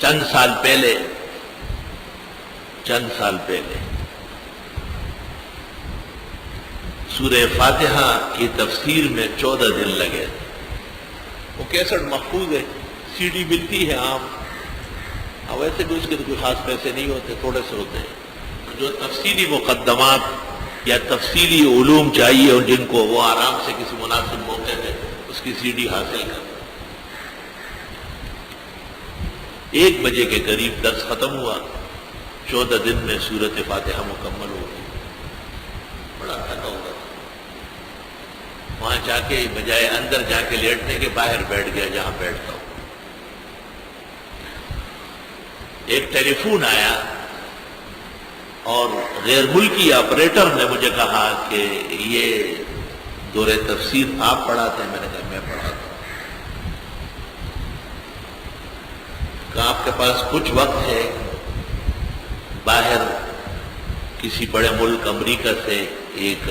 چند سال پہلے سورہ فاتحہ کی تفسیر میں 14 دن لگے تھے. وہ کیسٹ محفوظ ہے، سی ڈی ملتی ہے عام. اب ویسے بھی اس کے تو کوئی خاص پیسے نہیں ہوتے، تھوڑے سے ہوتے ہیں. جو تفصیلی مقدمات یا تفصیلی علوم چاہیے اور جن کو وہ آرام سے کسی مناسب موقع پہ اس کی سی ڈی حاصل کر. 1 بجے کے قریب درس ختم ہوا. 14 دن میں سورۃ فاتحہ مکمل ہو گئی. بڑا تھکا ہوا. وہاں جا کے بجائے اندر جا کے لیٹنے کے باہر بیٹھ گیا جہاں بیٹھتا ہوں. ایک ٹیلی فون آیا اور غیر ملکی آپریٹر نے مجھے کہا کہ یہ دور تفسیر آپ پڑھاتے ہیں؟ میں نے کہا میں پڑھاتا ہوں. کہ آپ کے پاس کچھ وقت ہے؟ باہر کسی بڑے ملک امریکہ سے ایک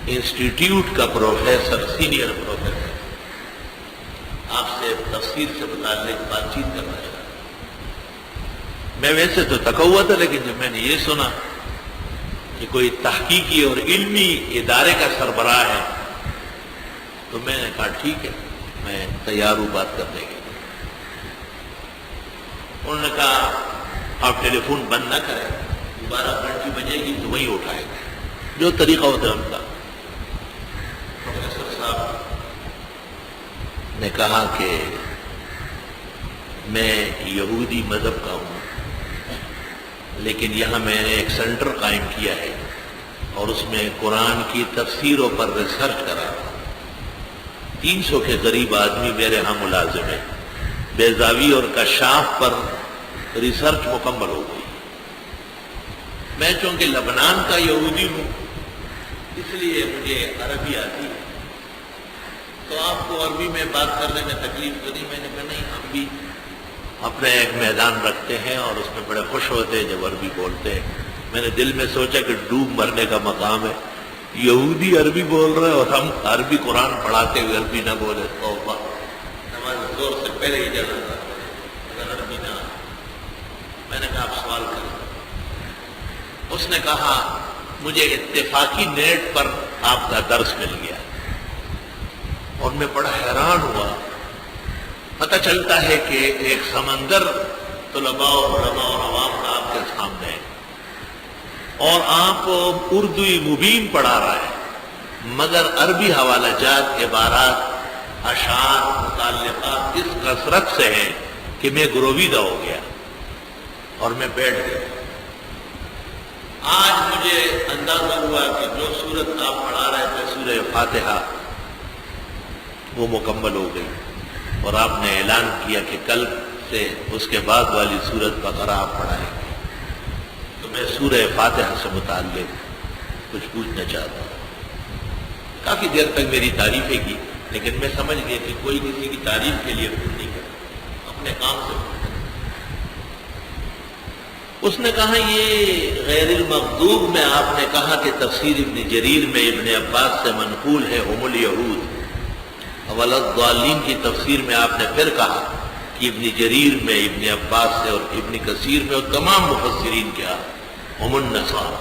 انسٹیٹیوٹ کا پروفیسر، سینئر پروفیسر آپ سے تفسیر سے متعلق بات چیت کرنا چاہتا. میں ویسے تو تھکا ہوا تھا، لیکن جب میں نے یہ سنا کہ کوئی تحقیقی اور علمی ادارے کا سربراہ ہے تو میں نے کہا ٹھیک ہے، میں تیار ہوں بات کرنے کے. انہوں نے کہا آپ ٹیلی فون بند نہ کریں، دوبارہ گھنٹی بجے گی تو وہیں اٹھائے گا، جو طریقہ ہوتا ہے ان کا. پروفیسر صاحب نے کہا کہ میں یہودی مذہب کا ہوں، لیکن یہاں میں نے ایک سینٹر قائم کیا ہے اور اس میں قرآن کی تفسیروں پر ریسرچ کرا. 300 کے قریب آدمی میرے ہاں ملازم ہیں. بیضاوی اور کشاف پر ریسرچ مکمل ہو گئی. میں چونکہ لبنان کا یہودی ہوں اس لیے مجھے عربی آتی ہے، تو آپ کو عربی میں بات کرنے میں تکلیف تو نہیں؟ میں نے کہا نہیں، ہم بھی اپنے ایک میدان رکھتے ہیں اور اس میں بڑے خوش ہوتے ہیں جب عربی بولتے ہیں. میں نے دل میں سوچا کہ ڈوب مرنے کا مقام ہے، یہودی عربی بول رہے اور ہم عربی قرآن پڑھاتے ہوئے عربی نہ بولے. توبہ، نماز زور سے پہلے ہی جانا تھا اگر عربی نہ. میں نے کہا آپ سوال کریں. اس نے کہا مجھے اتفاقی نیٹ پر آپ کا درس مل گیا اور میں بڑا حیران ہوا. پتہ چلتا ہے کہ ایک سمندر طلباء اور علماء اور عوام کا آپ کے سامنے ہے اور آپ اردوی مبین پڑھا رہا ہے، مگر عربی حوالہ جات، عبارات، اشعار، متعلقات اس کثرت سے ہیں کہ میں گرویدہ ہو گیا اور میں بیٹھ گیا. آج مجھے اندازہ ہوا کہ جو سورت آپ پڑھا رہے تھے سورہ فاتحہ وہ مکمل ہو گئی اور آپ نے اعلان کیا کہ کل سے اس کے بعد والی سورت بقرہ آپ پڑھائیں گے. تو میں سورہ فاتحہ سے متعلق کچھ پوچھنا چاہتا ہوں. کافی دیر تک میری تعریفیں کی، لیکن میں سمجھ گیا کہ کوئی کسی کی تعریف کے لیے کچھ نہیں کرتا، اپنے کام سے. اس نے کہا یہ غیر المغضوب میں آپ نے کہا کہ تفسیر ابن جریر میں ابن عباس سے منقول ہے ہم الیہود، والضالین کی تفسیر میں آپ نے پھر کہا کہ ابن جریر میں ابن عباس سے اور ابن کثیر میں اور تمام مفسرین کیا ہم النصارى.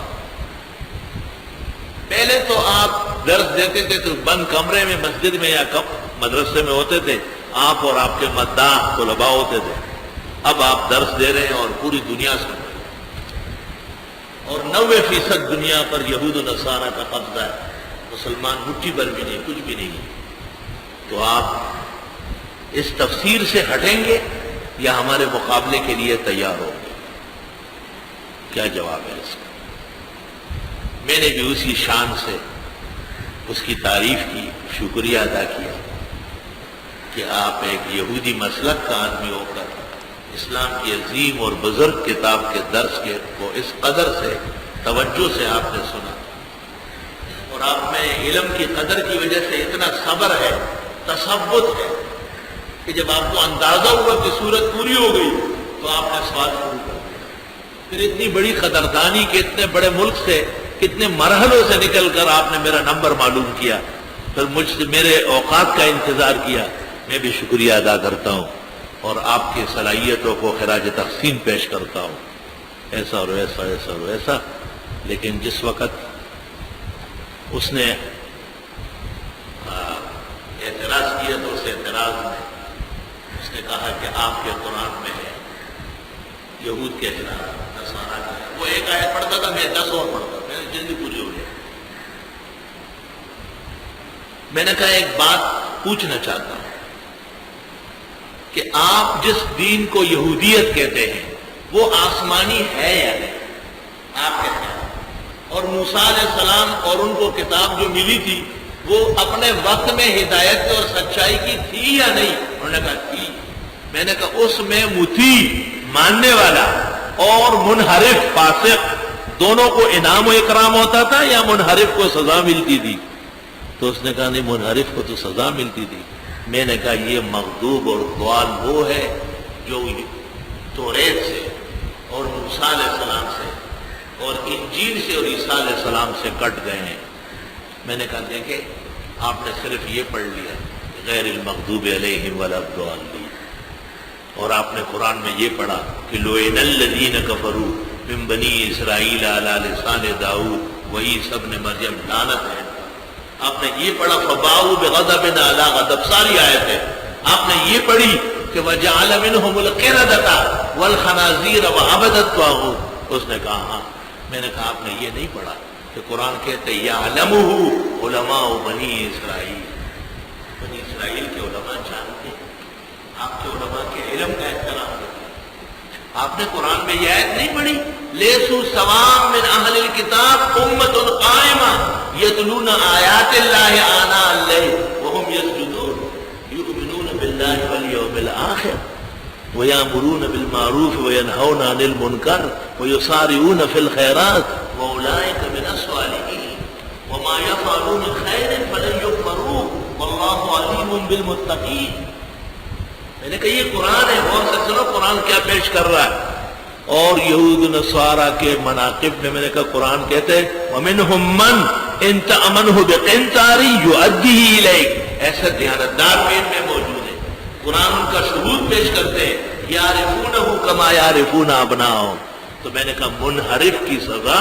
پہلے تو آپ درس دیتے تھے تو بند کمرے میں مسجد میں یا مدرسے میں ہوتے تھے، آپ اور آپ کے مداح طلباء ہوتے تھے. اب آپ درس دے رہے ہیں اور پوری دنیا سے، اور 90% دنیا پر یہود و نصارہ کا قبضہ ہے، مسلمان مٹھی بھر بھی نہیں، کچھ بھی نہیں. تو آپ اس تفسیر سے ہٹیں گے یا ہمارے مقابلے کے لیے تیار ہوں گے؟ کیا جواب ہے اس کا؟ میں نے بھی اسی شان سے اس کی تعریف کی، شکریہ ادا کیا کہ آپ ایک یہودی مسلک کا آدمی ہو کر اسلام کی عظیم اور بزرگ کتاب کے درس کے کو اس قدر سے توجہ سے آپ نے سنا، اور آپ میں علم کی قدر کی وجہ سے اتنا صبر ہے، تصبت ہے کہ جب آپ کو اندازہ ہوا کہ سورت پوری ہو گئی تو آپ نے سوال شروع کر دیا. پھر اتنی بڑی قدردانی کہ اتنے بڑے ملک سے کتنے مرحلوں سے نکل کر آپ نے میرا نمبر معلوم کیا، پھر مجھ سے میرے اوقات کا انتظار کیا. میں بھی شکریہ ادا کرتا ہوں اور آپ کی صلاحیتوں کو خراج تحسین پیش کرتا ہوں، ایسا اور ایسا ایسا اور ایسا. لیکن جس وقت اس نے اعتراض کیا تو اس اعتراض میں اس نے کہا کہ آپ کے قرآن میں ہے یہود کے خلاف نصارہ کا ہے. وہ ایک آیت پڑھتا تھا، میں 10 اور پڑھتا، میں جلدی پوری ہو گئی. میں نے کہا ایک بات پوچھنا چاہتا ہوں کہ آپ جس دین کو یہودیت کہتے ہیں وہ آسمانی ہے یا نہیں؟ آپ کہتے ہیں. اور موسیٰ علیہ السلام اور ان کو کتاب جو ملی تھی وہ اپنے وقت میں ہدایت اور سچائی کی تھی یا نہیں؟ انہوں نے کہا تھی. میں نے کہا اس میں مطیع ماننے والا اور منحرف فاسق دونوں کو انعام و اکرام ہوتا تھا یا منحرف کو سزا ملتی تھی؟ تو اس نے کہا نہیں، منحرف کو تو سزا ملتی تھی. میں نے کہا یہ مغضوب اور ضال وہ ہے جو توریت سے اور موسیٰ علیہ السلام سے اور انجیل سے اور عیسیٰ علیہ السلام سے کٹ گئے ہیں. میں نے کہا دیکھیں آپ نے صرف یہ پڑھ لیا غیر المغضوب علیہم ولا الضالین، اور آپ نے قرآن میں یہ پڑھا کہ لعن الذین کفروا من بنی اسرائیل علی لسان داؤد وعیسی ابن مریم، لعنت ہے. آپ نے یہ پڑھا فباؤوا بغضب علی غضب، ساری آیت ہے. آپ نے یہ پڑھی کہ وجعل منہم القردۃ والخنازیر وعبد الطاغوت. اس نے کہا ہاں. میں نے کہا آپ نے یہ نہیں پڑھا کہ قرآن کہتے یعلمہ علماء بنی اسرائیل، بنی اسرائیل کے علماء جانتے ہیں، آپ کے علماء کے علم کا احترام کرتے ہیں. آپ نے قرآن میں یہ آیت نہیں پڑھی لیسوا سواء من اہل الکتاب امۃ قائمہ یتلون آیات اللہ آناء اللیل وہم یسجدون یؤمنون باللہ والیوم الآخر وَيَأْمُرُونَ بِالْمَعْرُوفِ وَيَنْهَوْنَ عَنِ الْمُنْكَرِ وَيُسَارِعُونَ فِي الْخَيْرَاتِ وَأُولَٰئِكَ مِنَ الصَّالِحِينَ وَمَا يَفْعَلُوا مِنْ خَيْرٍ فَلَن يُكْفَرُوهُ وَاللَّهُ عَلِيمٌ بِالْمُتَّقِينَ. میں نے کہا یہ قرآن ہے، غور سے سنو قرآن کیا پیش کر رہا ہے. اور یہود نصارہ کے مناقب میں نے کہا قرآن کہتے ہیں وَمِنْهُمْ مَنْ إِن تَأْمَنْهُ بِقِنْطَارٍ يُؤَدِّهِ إِلَيْكَ، ایسا دیانتدار بھی ان میں موجود ہے. قرآن ان کا ثبوت پیش کرتے ہیں یعرفونہ کما یعرفون ابناءہم. تو میں نے کہا منحرف کی سزا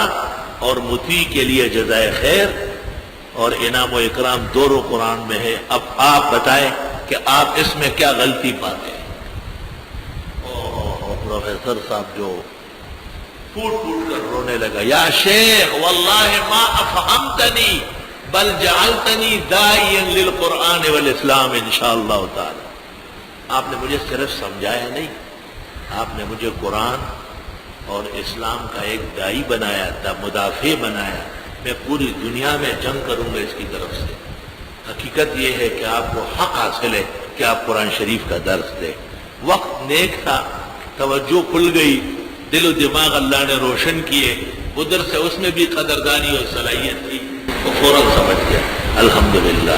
اور مطیع کے لیے جزائے خیر اور انعام و اکرام دونوں قرآن میں ہے. اب آپ بتائیں کہ آپ اس میں کیا غلطی پاتے ہیں. پروفیسر صاحب جو پھوٹ پھوٹ کر رونے لگا یا شیخ واللہ ما افہمتنی بل جعلتنی داعیا للقرآن والاسلام انشاءاللہ تعالی. آپ نے مجھے صرف سمجھایا نہیں، آپ نے مجھے قرآن اور اسلام کا ایک داعی بنایا تھا، مدافع بنایا. میں پوری دنیا میں جنگ کروں گا اس کی طرف سے. حقیقت یہ ہے کہ آپ کو حق حاصل ہے کہ آپ قرآن شریف کا درس دیں. وقت نیک تھا، توجہ کھل گئی، دل و دماغ اللہ نے روشن کیے. ادھر سے اس میں بھی قدردانی اور صلاحیت تھی، وہ فوراً سمجھ گیا. الحمدللہ.